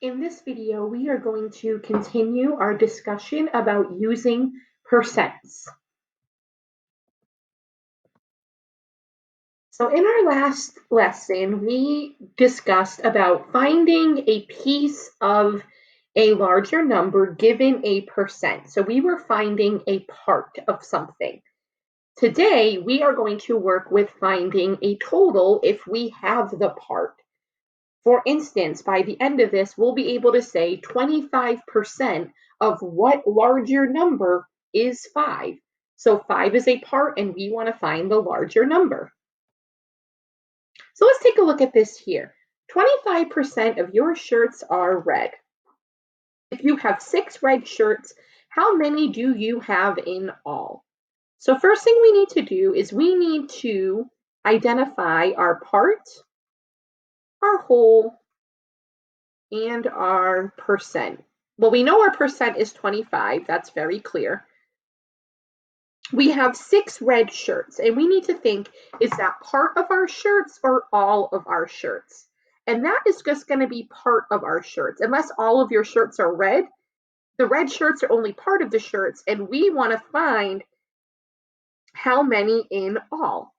In this video, we are going to continue our discussion about using percents. So in our last lesson, we discussed about finding a piece of a larger number given a percent. So we were finding a part of something. Today, we are going to work with finding a total if we have the part. For instance, by the end of this, we'll be able to say 25% of what larger number is 5. So 5 is a part, and we want to find the larger number. So let's take a look at this here. 25% of your shirts are red. If you have 6 red shirts, how many do you have in all? So first thing we need to do is we need to identify our part, our whole, and our percent. Well, we know our percent is 25. That's very clear. We have 6 red shirts, and we need to think, is that part of our shirts or all of our shirts? And that is just going to be part of our shirts. Unless all of your shirts are red, the red shirts are only part of the shirts, and we want to find how many in all.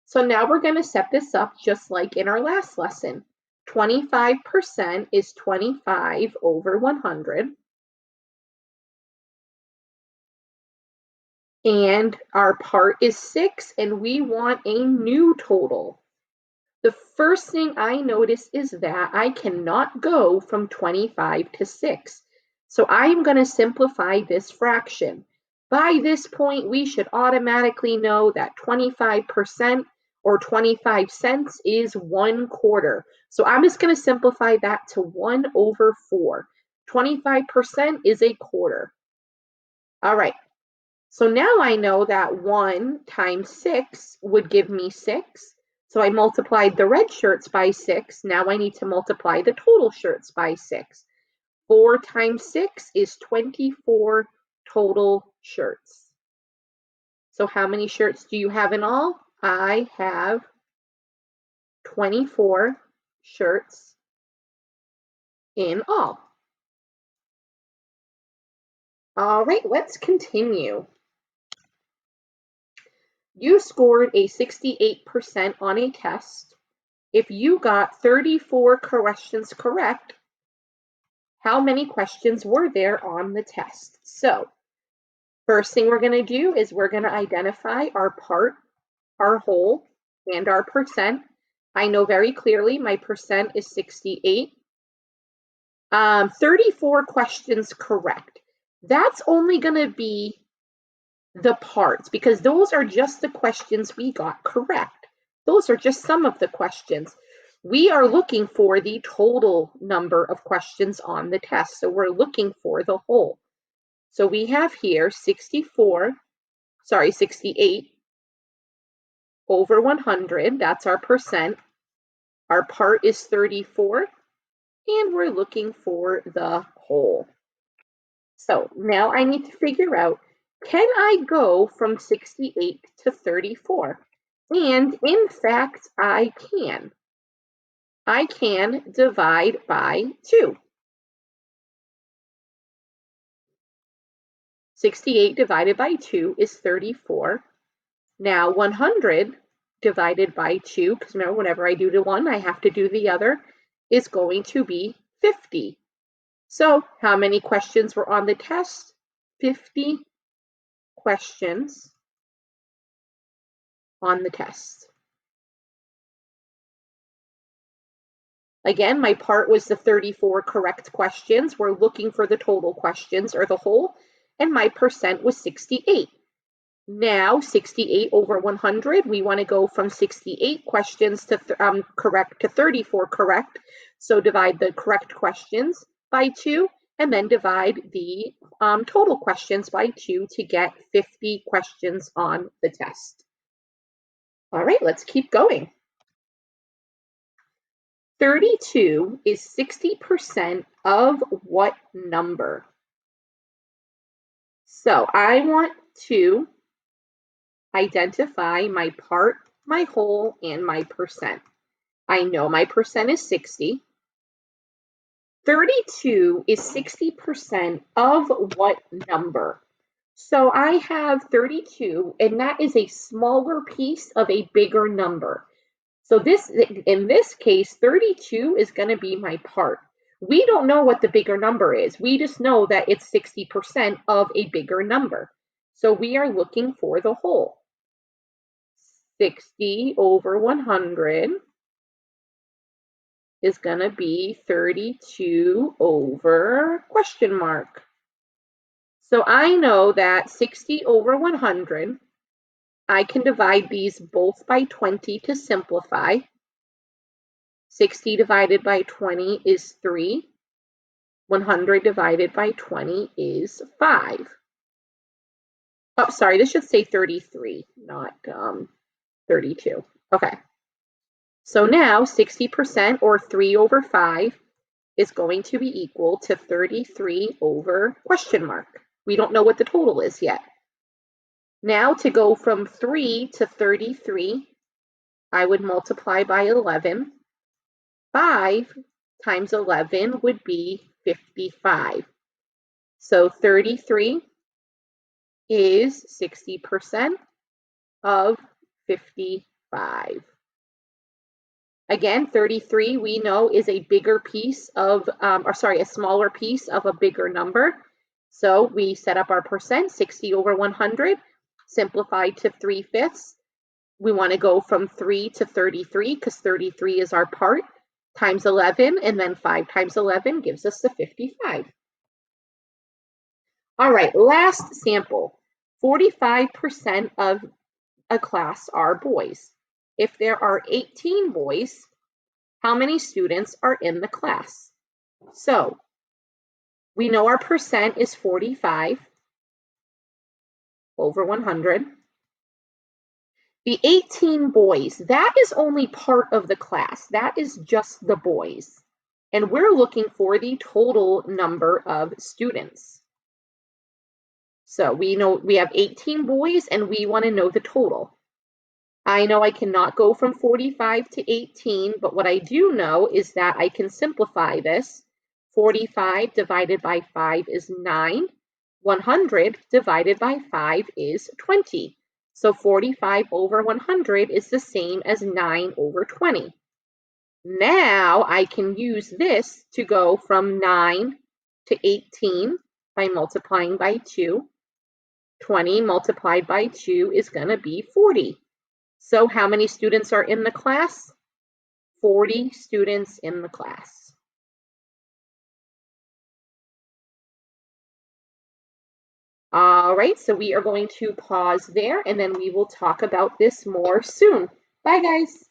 So now we're going to set this up just like in our last lesson. 25% is 25 over 100. And our part is 6, and we want a new total. The first thing I notice is that I cannot go from 25 to 6. So I'm going to simplify this fraction. By this point, we should automatically know that 25% or 25 cents is 1/4. So I'm just going to simplify that to 1 over 4. 25% is a quarter. All right. So now I know that 1 times 6 would give me 6. So I multiplied the red shirts by 6. Now I need to multiply the total shirts by 6. 4 times 6 is 24 total shirts. So how many shirts do you have in all? I have 24 shirts in all. All right, let's continue. You scored a 68% on a test. If you got 34 questions correct, how many questions were there on the test? So, first thing we're going to do is we're going to identify our part, our whole, and our percent. I know very clearly my percent is 68. 34 questions correct. That's only going to be the parts because those are just the questions we got correct. Those are just some of the questions. We are looking for the total number of questions on the test. So we're looking for the whole. So we have here 68 over 100. That's our percent. Our part is 34. And we're looking for the whole. So now I need to figure out, can I go from 68 to 34? And in fact, I can. I can divide by 2. 68 divided by 2 is 34. Now 100 divided by 2, because remember, whenever I do the one, I have to do the other, is going to be 50. So how many questions were on the test? 50 questions on the test. Again, my part was the 34 correct questions. We're looking for the total questions or the whole, and my percent was 68. Now, 68 over 100, we want to go from 68 questions to correct to 34 correct. So divide the correct questions by 2, and then divide the total questions by 2 to get 50 questions on the test. All right, let's keep going. 32 is 60% of what number? So I want to identify my part, my whole, and my percent. I know my percent is 60. 32 is 60% of what number? So I have 32, and that is a smaller piece of a bigger number. So in this case, 32 is going to be my part. We don't know what the bigger number is. We just know that it's 60% of a bigger number. So we are looking for the whole. 60 over 100 is going to be 32 over question mark. So I know that 60 over 100, I can divide these both by 20 to simplify. 60 divided by 20 is 3. 100 divided by 20 is 5. Oh, sorry, this should say 33, not 32. Okay. So now 60% or 3 over 5 is going to be equal to 33 over question mark. We don't know what the total is yet. Now to go from 3 to 33, I would multiply by 11. 5 times 11 would be 55. So 33 is 60% of 55. Again, 33 we know is a bigger piece of, a smaller piece of a bigger number. So we set up our percent, 60 over 100, simplified to 3/5. We want to go from 3 to 33 because 33 is our part, times 11, and then 5 times 11 gives us the 55. All right, last sample. 45% of a class are boys. If there are 18 boys, how many students are in the class? So we know our percent is 45 over 100. The 18 boys, that is only part of the class. That is just the boys. And we're looking for the total number of students. So we know we have 18 boys and we want to know the total. I know I cannot go from 45 to 18, but what I do know is that I can simplify this. 45 divided by 5 is 9. 100 divided by 5 is 20. So 45 over 100 is the same as 9 over 20. Now I can use this to go from 9 to 18 by multiplying by 2. 20 multiplied by 2 is going to be 40. So how many students are in the class? 40 students in the class. All right, so we are going to pause there and then we will talk about this more soon. Bye, guys.